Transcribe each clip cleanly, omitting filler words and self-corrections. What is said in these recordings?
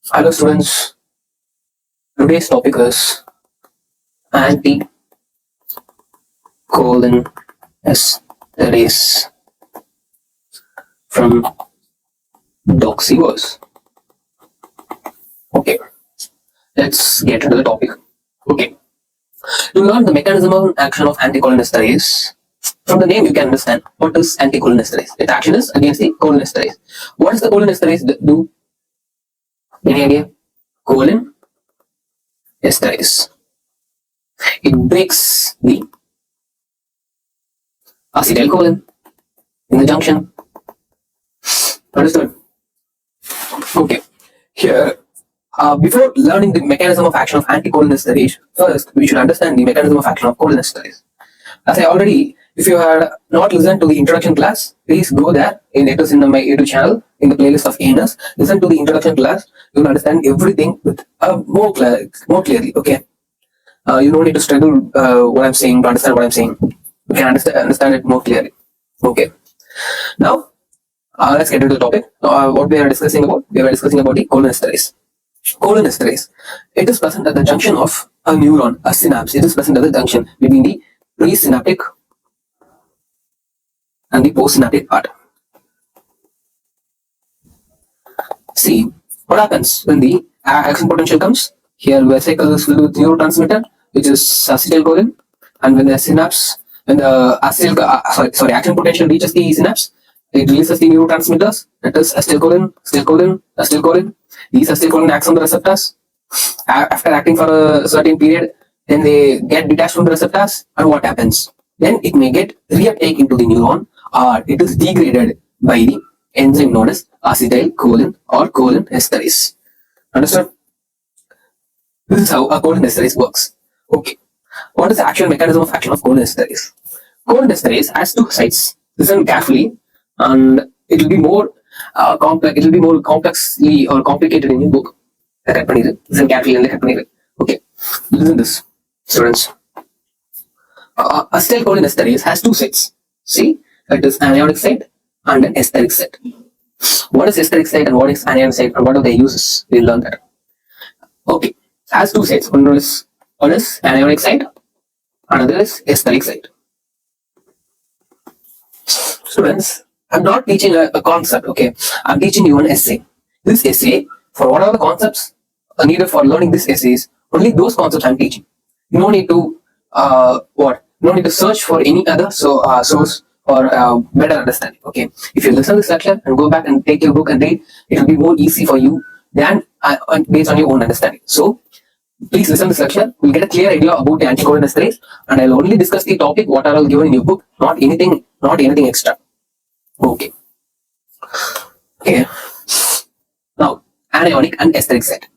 Hello students, today's topic is anticholinesterase from doxyverse. Okay, let's get into the topic. Okay, to learn the mechanism of action of anticholinesterase, from the name you can understand what is anticholinesterase. Its action is against the cholinesterase. What does the cholinesterase do? Any idea? Cholinesterase. It breaks the acetylcholine in the junction. Understood? Okay. Here, before learning the mechanism of action of anticholinesterase, first we should understand the mechanism of action of cholinesterase. As I already, if you had not listened to the introduction class, please go there. It is in my YouTube channel in the playlist of ANS. Listen to the introduction class. You will understand everything with more clearly. Okay. You don't need to struggle what I'm saying to understand what I'm saying. You can understand it more clearly. Okay. Now, let's get into the topic. What we are discussing about? We are discussing about the cholinesterase. Cholinesterase. It is present at the junction of a neuron, a synapse. It is present at the junction between the presynaptic and the postsynaptic part. See, what happens when the action potential comes? Here, the cycle is filled with neurotransmitter, which is acetylcholine, and when the synapse, when the action potential reaches the synapse, it releases the neurotransmitters, that is acetylcholine. These acetylcholine acts on the receptors. After acting for a certain period, then they get detached from the receptors, and what happens? Then it may get reuptake into the neuron, or it is degraded by the enzyme known as acetylcholine or cholinesterase. Understood? This is how a cholinesterase works. Okay. What is the actual mechanism of action of cholinesterase? Cholinesterase has two sites. Listen carefully, and it will be more complex. It will be more complexly or complicated in your book. Listen carefully and look. Okay. Listen this, students. Acetylcholinesterase has two sites. See, it is anionic site and an esteric site. What is esteric site and what is anionic site and what are their uses? We'll learn that. Okay, has two sites. One is anionic site, another is esteric site. Students, I'm not teaching a concept. Okay, I'm teaching you an essay. This essay, for what are the concepts needed for learning this essays? Only those concepts I'm teaching. You don't need to You don't need to search for any other source for better understanding. Okay, if you listen to this lecture and go back and take your book and read, it will be more easy for you than based on your own understanding. So please listen to this lecture. We'll get a clear idea about the anticholinesterase, and I'll only discuss the topic what are all given in your book, not anything extra. Okay. Okay. Now, anionic and esteric site.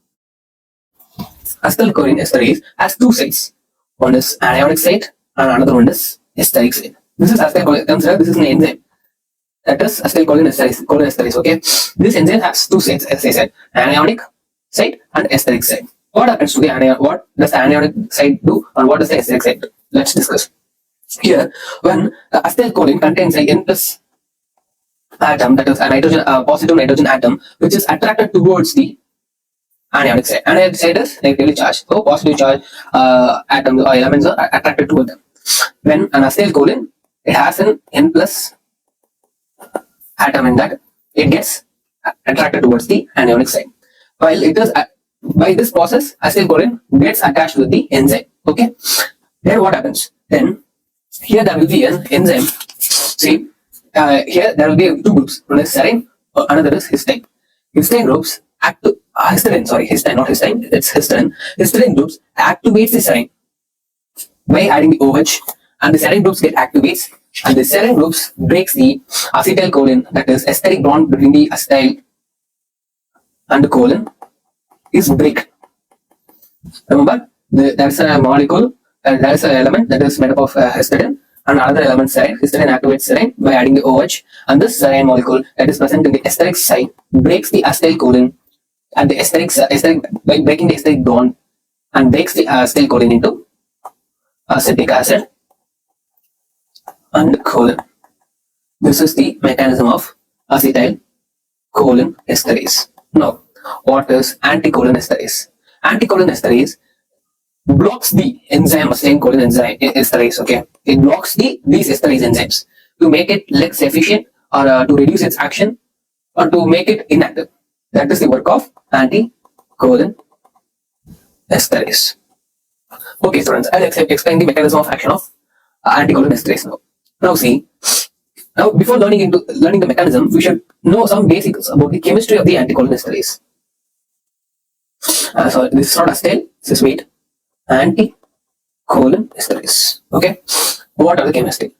Acetylcholinesterase has two sites. One is anionic site and another one is esteric site. This is acetylcholinesterase. This is an enzyme. That is acetylcholinesterase. Okay. This enzyme has two sites, as I said, anionic site and esteric site. What happens to the anionic? What does the anionic site do, and what does the esteric site do? Let's discuss. Here, when the acetylcholine contains an N plus atom, that is a positive nitrogen atom, which is attracted towards the anionic site. Anionic site is negatively charged, so positive charge atoms or elements are attracted toward them. When an acetylcholine, it has an N plus atom in that, it gets attracted towards the anionic site. While it is by this process, acetylcholine gets attached with the enzyme. Okay. Then what happens? Then here there will be an enzyme. See, here there will be two groups. One is serine, another is histine. Histine groups histine, not histine. It's histine. Histine groups activates the serine by adding the OH, and the serine groups get activates, and the serine groups breaks the acetylcholine, that is esteric bond between the acetyl and the choline is break. Remember, there is a molecule, there is an element that is made up of histidine, and another element serine. Histidine activates serine by adding the OH, and this serine molecule that is present in the esteric site breaks the acetylcholine, and the esteric by breaking the esteric bond and breaks the acetylcholine into acetic acid and choline. This is the mechanism of acetylcholinesterase. Now, What is anticholinesterase? Anticholinesterase blocks the enzyme acetylcholinesterase. Okay, it blocks these esterase enzymes to make it less efficient, or to reduce its action, or to make it inactive. That is the work of anticholinesterase. Okay, students, I'll explain the mechanism of action of anticholinesterase now. Now see, now before learning the mechanism, we should know some basics about the chemistry of the anticholinesterase. So this is not acetyl, this is wait, anticholinesterase. Okay, what are the chemistry?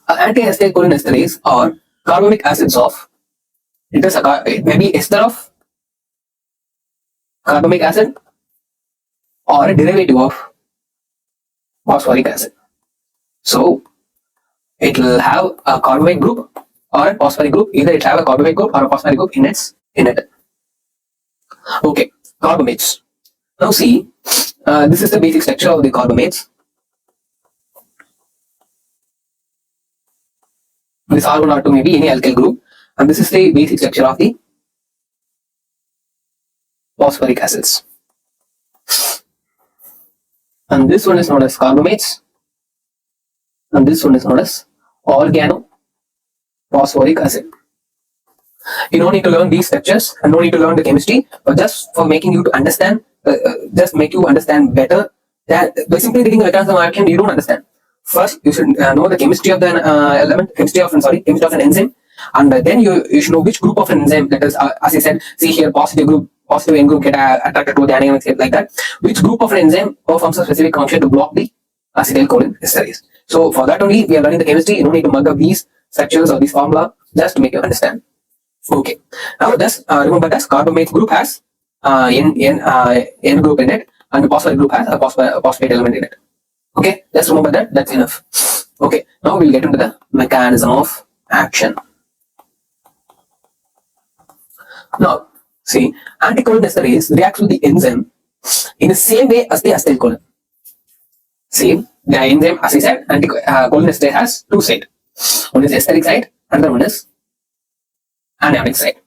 Anti-acetylcholinesterase are carbonic acids of, it may be ester of carbonic acid or a derivative of phosphoric acid. So it will have a carbonate group or a phosphoric group. Either it have a carbonate group or a phosphoric group in it. Okay, carbamates. Now see, this is the basic structure of the carbamates. This R1 R2 may be any alkyl group, and this is the basic structure of the phosphoric acids. And this one is known as carbamates, and this one is known as organophosphoric acid. You don't need to learn these structures and no need to learn the chemistry, but just for making you to understand, just make you understand better that by simply reading the mechanism of action, you don't understand. First, you should know the chemistry of the chemistry of an enzyme, and then you should know which group of an enzyme. That is, as I said, see here, positive N group get attracted to the anionic state, like that. Which group of an enzyme performs a specific function to block the acetylcholinesterase. So for that only we are learning the chemistry. You don't need to mug up these structures or this formula, just to make you understand. Okay. Now just remember that carbamate group has N group in it, and the phosphate group has a phosphate element in it. Okay, just remember that. That's enough. Okay. Now we'll get into the mechanism of action. Now see, anticholinesterase reacts with the enzyme in the same way as the acetylcholine. See, the enzyme, as I said, anticholinesterase has two sides. One is esteric side, another one is anionic side.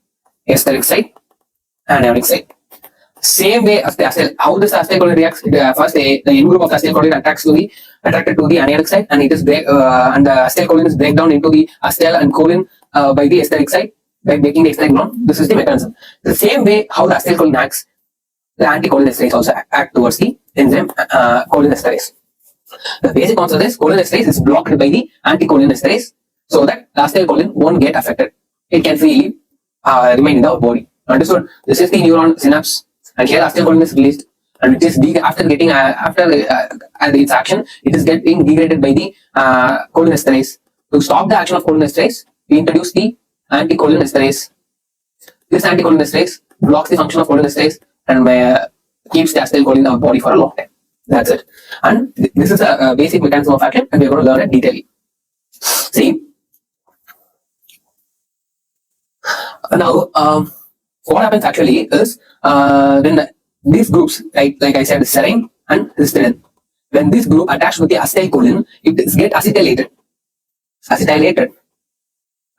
Esteric side, anionic side. Same way as the acetyl. How does acetylcholine reacts? First, the N group of acetylcholine attracted to the anionic side, and it is and the acetylcholine is break down into the acetyl and choline by the esteric side, by making the esteric bond. This is the mechanism. The same way how the acetylcholine acts, the anticholinesterase also act towards the enzyme cholinesterase. The basic concept is cholinesterase is blocked by the anticholinesterase, so that the acetylcholine won't get affected. It can freely remain in our body. Understood? This is the neuron synapse, and here acetylcholine is released, and it is after its action, it is getting degraded by the cholinesterase. To stop the action of cholinesterase, we introduce the anticholinesterase. This anticholinesterase blocks the function of cholinesterase and keeps the acetylcholine in our body for a long time. That's it. And this is a basic mechanism of action, and we're going to learn it detailedly. See, now what happens actually is when these groups, like I said, serine and histidine, when this group attached with the acetylcholine, it gets acetylated.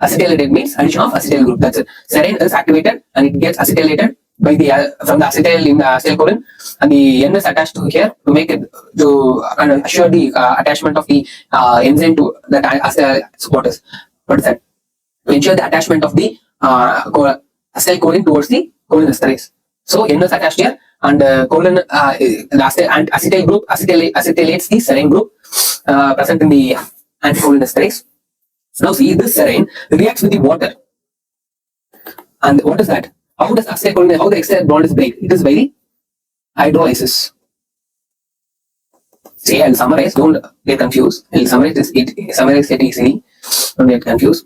Acetylated means addition of acetyl group. That's it. Serine is activated and it gets acetylated by the from the acetyl in the acetylcholine, and the N is attached to here to make it to assure the attachment of the enzyme to that acetyl. What is that? To ensure the attachment of the acetylcholine towards the cholinesterase. So N is attached here, and choline, the acetyl group acetylates the serine group present in the anticholinesterase. Now see, this serine reacts with the water, and what is that? How does acetylcholine, how the extra bond is break? It is by the hydrolysis. See, I'll summarize. Don't get confused. I'll summarize it easily. Don't get confused.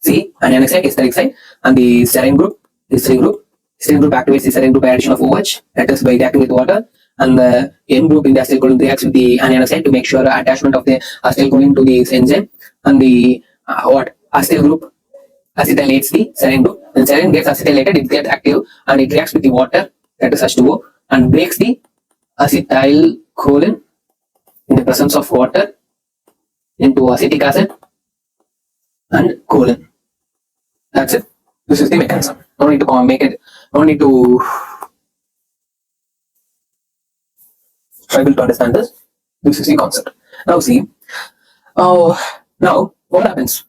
See, anionic side, esteric side, and the serine group, histidine group. Histidine group activates the serine group by addition of OH, that is by reacting with water, and the N group in the acetylcholine reacts with the anionic side to make sure attachment of the acetylcholine to the enzyme, and the acetyl group acetylates the serine group. When serine gets acetylated, it gets active and it reacts with the water, that is H2O, and breaks the acetylcholine in the presence of water into acetic acid and choline. That's it. This is the mechanism. No need to make it. No need to struggle to understand this. This is the concept. Now see. Now what happens?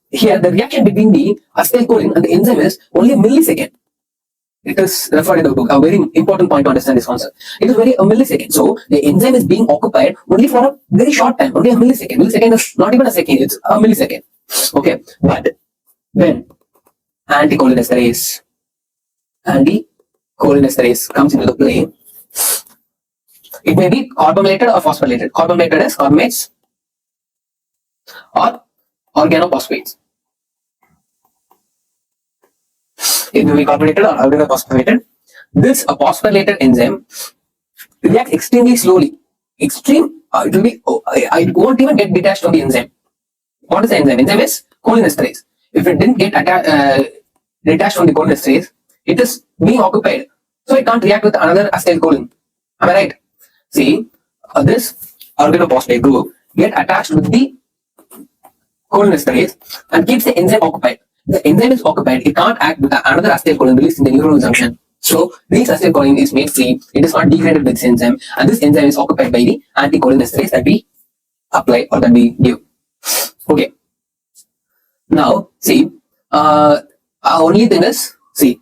Here the reaction between the acetylcholine and the enzyme is only a millisecond. It is referred in the book. A very important point to understand this concept. It is very a millisecond. So the enzyme is being occupied only for a very short time, only a millisecond. Millisecond is not even a second, it's a millisecond. Okay. But when anticholinesterase comes into the play, it may be carbonated or phosphorylated. Carbonated is carbonates or organophosphates. It may be carbonated or organophosphated. This phosphorylated enzyme reacts extremely slowly. It will be. It won't even get detached from the enzyme. What is the enzyme? Enzyme is cholinesterase. If it didn't get detached from the cholinesterase, it is being occupied, so it can't react with another acetylcholine. Am I right? See, this organophosphate group get attached with the cholinesterase and keeps the enzyme occupied. The enzyme is occupied, it can't act with another acetylcholine released in the neuronal junction. So this acetylcholine is made free, it is not degraded with this enzyme, and this enzyme is occupied by the anticholinesterase that we apply or that we give. Okay. Now see, only thing is, see,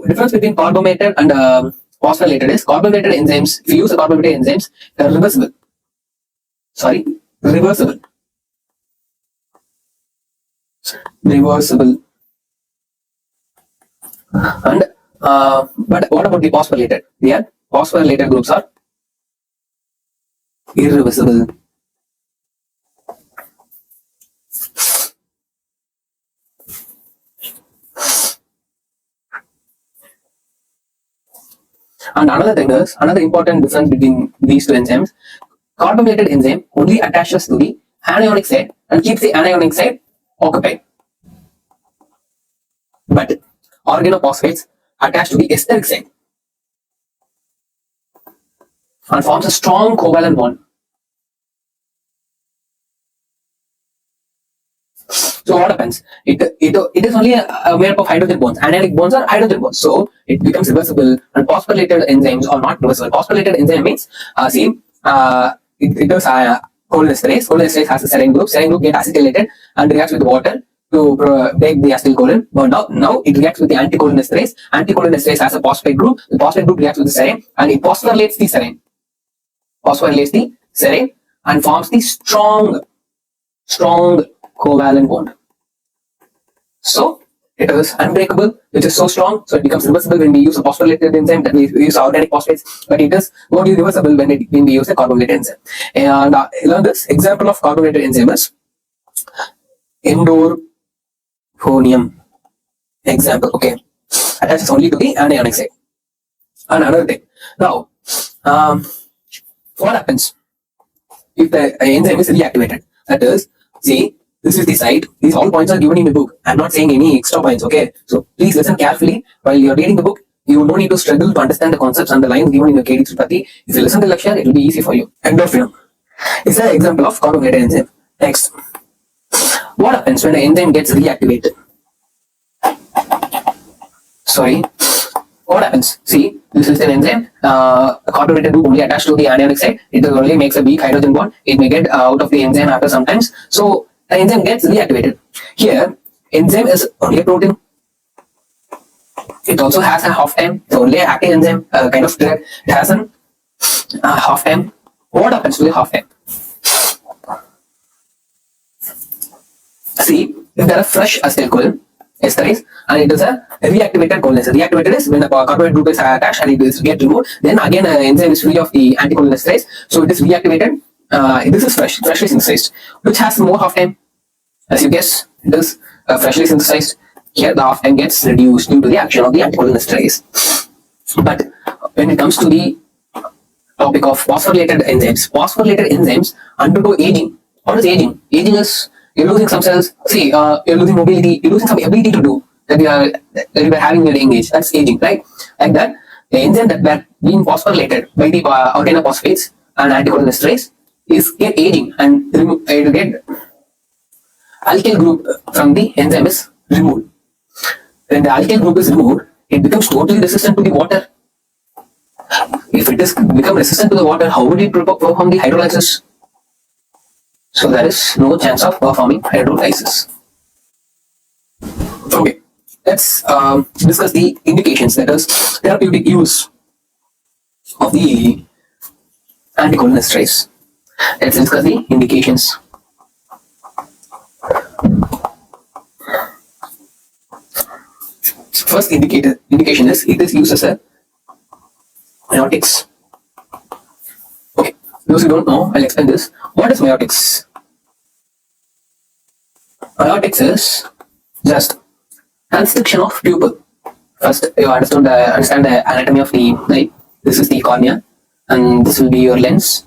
difference between carbonated and phosphorylated is carbonated enzymes. If you use the carbonated enzymes, they are reversible. Reversible. And but what about the phosphorylated? The phosphorylated groups are irreversible. And another thing is, another important difference between these two enzymes, carbonated enzyme only attaches to the anionic site and keeps the anionic site occupied. But organophosphates attach to the esteric site and forms a strong covalent bond. So what happens? It is only made up of hydrogen bonds. Anionic bonds are hydrogen bonds. So it becomes reversible, and phosphorylated enzymes are not reversible. Phosphorylated enzyme means, it does cholinesterase. Cholinesterase has a serine group. Serine group get acetylated and reacts with water to break the acetylcholine. But now it reacts with the anticholinesterase. Anticholinesterase has a phosphate group. The phosphate group reacts with the serine and it phosphorylates the serine. And forms the strong covalent bond. So it is unbreakable, which is so strong, so it becomes reversible when we use a phosphorylated enzyme, that we use organic phosphates, but it is only reversible when we use a carbonated enzyme. And learn this example of carbonated enzyme is endorphonium. Example, okay, attaches only to the anionic site. And another thing, now, what happens if the enzyme is reactivated? That is, see, this is the site. These all points are given in the book. I'm not saying any extra points, okay? So please listen carefully while you're reading the book. You don't need to struggle to understand the concepts and the lines given in the KD Tripati. If you listen to the lecture, it will be easy for you. Endorphin is an example of carbonated enzyme. Next, what happens when the enzyme gets reactivated? What happens? See, this is an enzyme. A carbonated group only attached to the anionic site. It only makes a weak hydrogen bond. It may get out of the enzyme after some times. So the enzyme gets reactivated. Here, enzyme is only a protein. It also has a half time. It's only an active enzyme, kind of drug. It has a half time. What happens to the half time? See, if there are fresh acetylcholine esterase and it is a reactivated cholinesterase. Reactivated is when a carbonated group is attached and it is get removed. Then again, enzyme is free of the anticholinesterase, so it is reactivated. This is freshly synthesized, which has more half time. As you guess, it is freshly synthesized. Here, the half time gets reduced due to the action of the anticholinesterase. But when it comes to the topic of phosphorylated enzymes undergo aging. What is aging? Aging is you're losing some cells. See, you're losing mobility. You're losing some ability to do that you were having in your young age. That's aging, right? Like that, the enzyme that were being phosphorylated by the organophosphates and anticholinesterase is get aging and it will get alkyl group from the enzyme is removed. when the alkyl group is removed, it becomes totally resistant to the water. If it is become resistant to the water, how would it perform the hydrolysis? So there is no chance of performing hydrolysis. Okay, let's discuss the indications, that is therapeutic use of the anticholinesterase. Let's discuss the indications. First indication is it is used as a meiotics. Okay, those who don't know, I'll explain this. What is meiotics? Meiotics is just constriction of pupil. First, you understand the anatomy of the eye. This is the cornea, and this will be your lens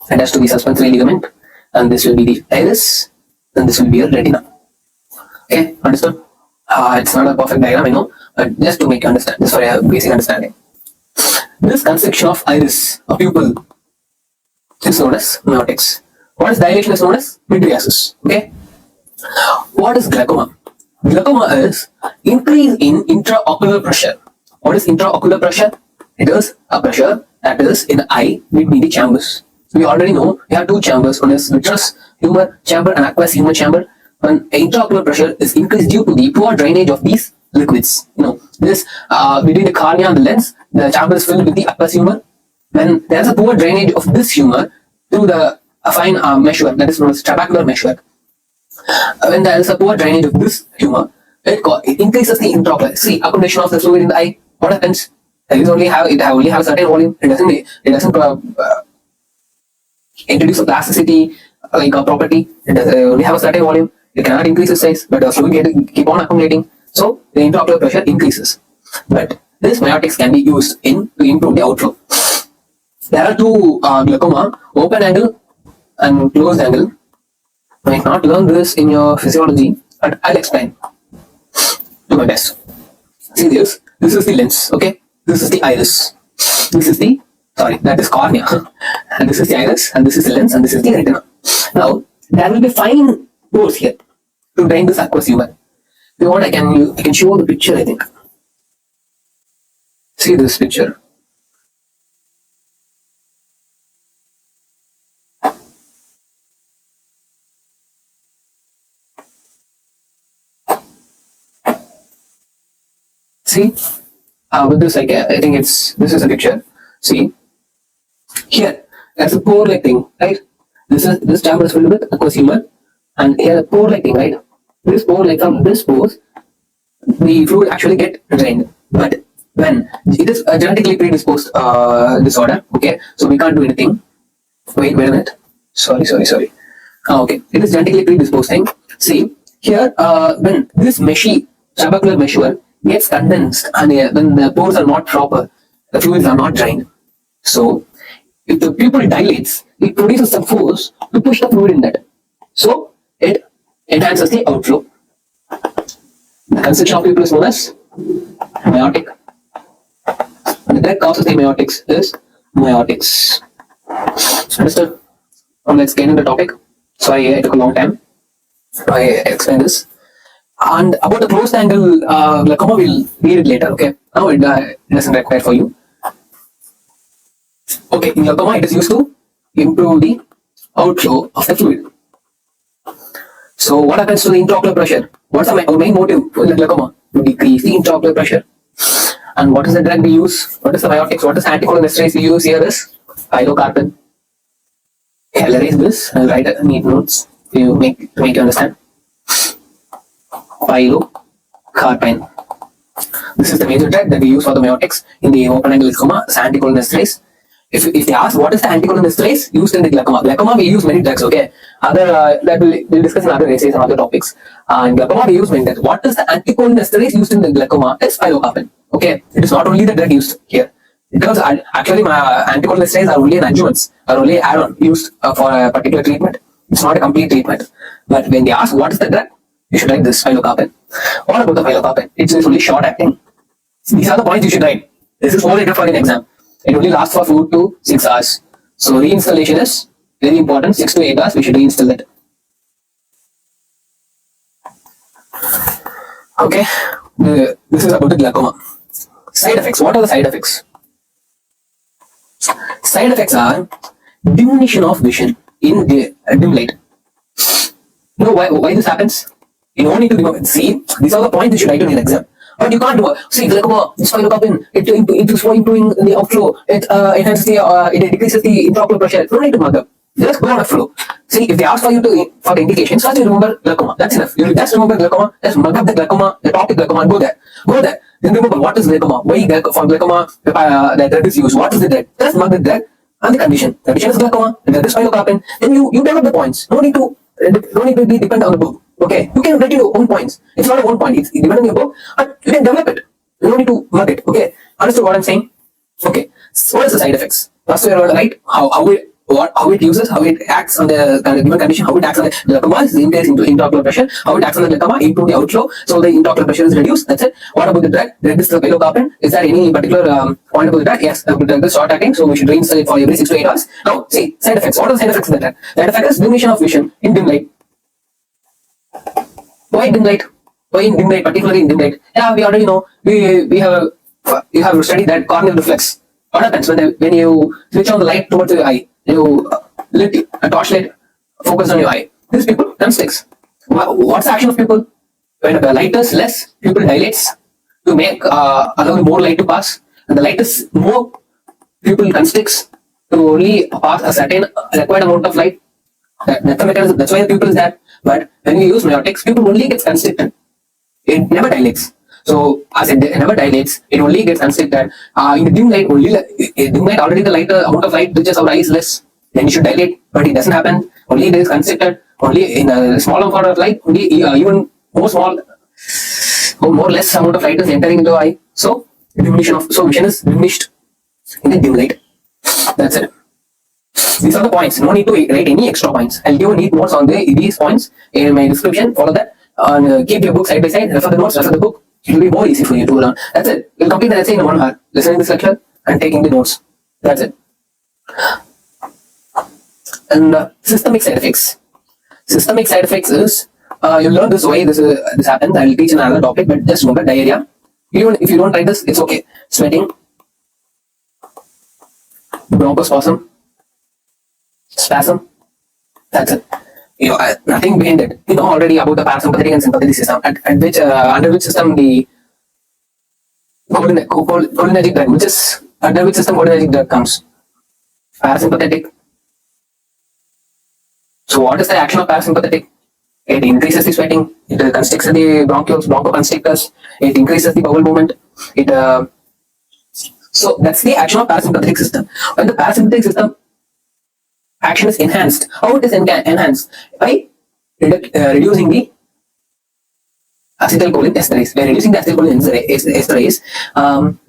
attached to the suspensory ligament, and this will be the iris, and this will be your retina. Okay, understood? It's not a perfect diagram, I know, but just to make you understand, just for a basic understanding. This constriction of iris, or pupil, is known as meiotics. What is dilation is known as mydriasis. Okay. What is glaucoma? Glaucoma is increase in intraocular pressure. What is intraocular pressure? It is a pressure that is in the eye between the chambers. We already know we have two chambers. One is vitreous humor chamber and aqueous humor chamber. When intraocular pressure is increased due to the poor drainage of these liquids. This between the cornea and the lens, the chamber is filled with the aqueous humor. When there is a poor drainage of this humor through the fine meshwork, that is known as trabecular meshwork. When there is a poor drainage of this humor, it increases the intraocular. See, accumulation of the fluid in the eye. What happens? It only have a certain volume. It doesn't introduce a plasticity like a property. It does only have a certain volume. It cannot increase its size, but the fluid keep on accumulating. So the intraocular pressure increases. But this meiotics can be used to improve the outflow. There are two glaucoma, open angle and closed angle. You might not learn this in your physiology, but I'll explain to my best. See this? This is the lens, okay? This is the iris. This is that is cornea. And this is the iris, and this is the lens, and this is the retina. Now, there will be fine pores here to drain this aqueous humor. If you want, I can show the picture, I think. See this picture. See, with this, I think this is a picture. See, here, that's a pore-like thing, right? This chamber is filled with aqueous humor, and here a pore-like thing, right? This pore, from this pores, the fluid actually get drained. But when it is a genetically predisposed disorder, okay, so we can't do anything. Wait a minute. Sorry. Okay, it is genetically predisposed thing. See, here, when this trabecular meshwork gets condensed, and when the pores are not proper, the fluids are not drained. So, if the pupil dilates, it produces some force to push the fluid in that. So, it enhances the outflow. The constriction of pupil is known as meiotic. And the drug causes the meiotics is meiotics. Understood? Now let's get into the topic. Sorry, it took a long time. I explain this. And about the closed angle glaucoma, we'll read it later, okay? Now it doesn't require for you. Okay, in glaucoma, it is used to improve the outflow of the fluid. So, what happens to the intraocular pressure? What's our main motive for the glaucoma? To decrease the intraocular pressure. And what is the drug we use? What is the meiotics? What is anticholinesterase we use here is pilocarpine. I'll erase this. I'll write neat notes to make you understand. Pilocarpine. This is the major drug that we use for the meiotics in the open angle glaucoma. It's anticholinesterase. If they ask what is the anticholinesterase used in the glaucoma we use many drugs, okay? That we'll discuss in other essays and other topics. In glaucoma we use many drugs. What is the anticholinesterase used in the glaucoma is pilocarpine, okay? It is not only the drug used here. Because actually my anticholinesterase are only an adjuvants, are only add-on used for a particular treatment. It's not a complete treatment. But when they ask what is the drug, you should write this pilocarpine. What about the pilocarpine? It's only short acting. These are the points you should write. This is all written for an exam. It only lasts for 4 to 6 hours. So reinstallation is very important. 6 to 8 hours we should reinstall it. Okay. This is about the glaucoma. Side effects. What are the side effects? Side effects are diminution of vision in dim light. You know why this happens? You don't need to see. These are the points you should write in your exam. But you can't do it. See, glaucoma, spinopulopin, it is improving the outflow. It enhances the, it decreases the intraocular pressure. You don't need to mark up. Just go on a flow. See, if they ask for you for the indications, first you remember glaucoma. That's enough. You just remember glaucoma. Just mark up the glaucoma, the topic glaucoma, and go there. Go there. Then remember what is glaucoma. Why for glaucoma that drug is used. What is the drug? Just mark the drug and the condition. The condition is glaucoma. The drug is spinopulopin. Then you develop the points. No need to be dependent on the book. Okay, you can write your own points. It's not a one point. It's dependent on your book, and you can develop it. You don't need to mark it. Okay, understood what I'm saying? Okay, so what is the side effects? First, we are going to write how it uses, how it acts on the given condition, how it acts on the glaucoma, is increase into intraocular pressure, how it acts on the glaucoma, improve the outflow, so the intraocular pressure is reduced. That's it. What about the drug? Drug is the pilocarpine. Is there any particular point about the drug? Yes, the drug is short acting, so we should rinse it for every 6 to 8 hours. Now, see, side effects. What are the side effects of the drug? Side effect is diminution of vision in dim light. Why dim light? Why in dim light, particularly in dim light? Yeah, we already know. We have studied that corneal reflex. What happens when you switch on the light towards your eye? You let a torchlight focus on your eye. These people constricts. What's the action of people? When the light is less, people dilates to make allow more light to pass. And the light is more, people constricts to only pass a certain required amount of light. That's the mechanism. That's why the pupil is there. But when you use miotics, people only gets constricted. It never dilates. So as it never dilates, it only gets constricted. In the dim light, dim light already the light amount of light reaches our eyes less. Then you should dilate, but it doesn't happen. Only it is constricted. Only in a small amount of light, only even more small, more less amount of light is entering into the eye. So vision is diminished in the dim light. That's it. These are the points. No need to write any extra points. I'll give neat notes on these points in my description. Follow that and keep your book side by side. Refer the notes. Refer the book. It will be more easy for you to learn. That's it. You'll complete the essay in 1 hour. Listening to this lecture and taking the notes. That's it. And systemic side effects. Systemic side effects is you'll learn this why this happens. I'll teach another topic, but just remember diarrhea. Even if you don't write this, it's okay. Sweating, bronchospasm, spasm. That's it. Nothing behind it. You know already about the parasympathetic and sympathetic system. Under which system the cholinergic drug, which is under which system cholinergic drug comes? Parasympathetic. So what is the action of parasympathetic? It increases the sweating. It constricts the bronchioles, bronchoconstrictors. It increases the bowel movement. So that's the action of parasympathetic system. When the parasympathetic system action is enhanced, how it is enhanced? By reducing the acetylcholinesterase. By reducing the acetylcholinesterase, the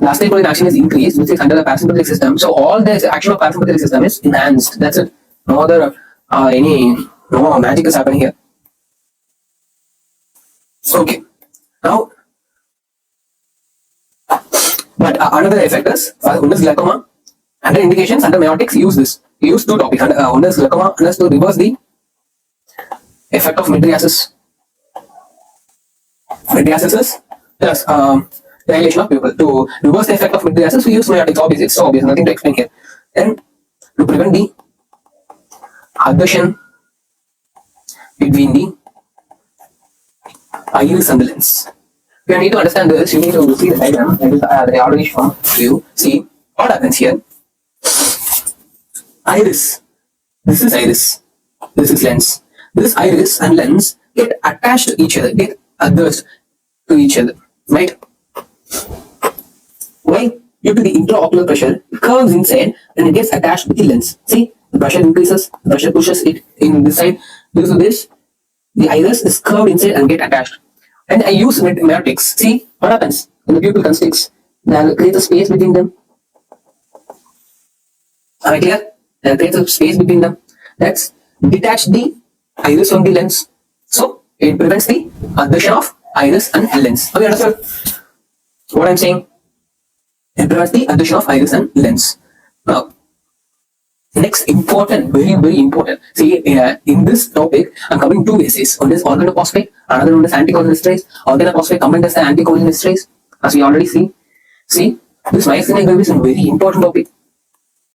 acetylcholine action is increased, which is under the parasympathetic system. So all the action of parasympathetic system is enhanced. That's it. No other no magic is happening here. Okay. Now, but another effect is one is glaucoma. Under indications, under miotics, use this. Use 2 topics. One is glaucoma, and is to reverse the effect of mydriasis. Mydriasis is just dilation of pupil. To reverse the effect of mydriasis, we use miotics. Obvious, it's so obvious, nothing to explain here. Then, to prevent the adhesion between the iris and the lens. You need to understand this. You need to see the diagram. They already shown to you. See what happens here. Iris. This is iris. This is lens. This iris and lens get attached to each other. Get adhered to each other. Right? Why? Due to the intraocular pressure, it curves inside and it gets attached with the lens. See? The pressure increases. The pressure pushes it in this side. Due to this, the iris is curved inside and get attached. And I use myotics. See what happens when the pupil constricts. There creates a space between them. Am I clear? There creates a space between them. That's detach the iris from the lens. So it prevents the adhesion of iris and lens. Have you understood what I'm saying? It prevents the adhesion of iris and lens. Now, Next, important, very important. See, in this topic, I'm covering two essays. One is organophosphate, another one is anticholinesterase. Organophosphate commented as the anticholinesterase, as we already see. See, this niacin is a very important topic.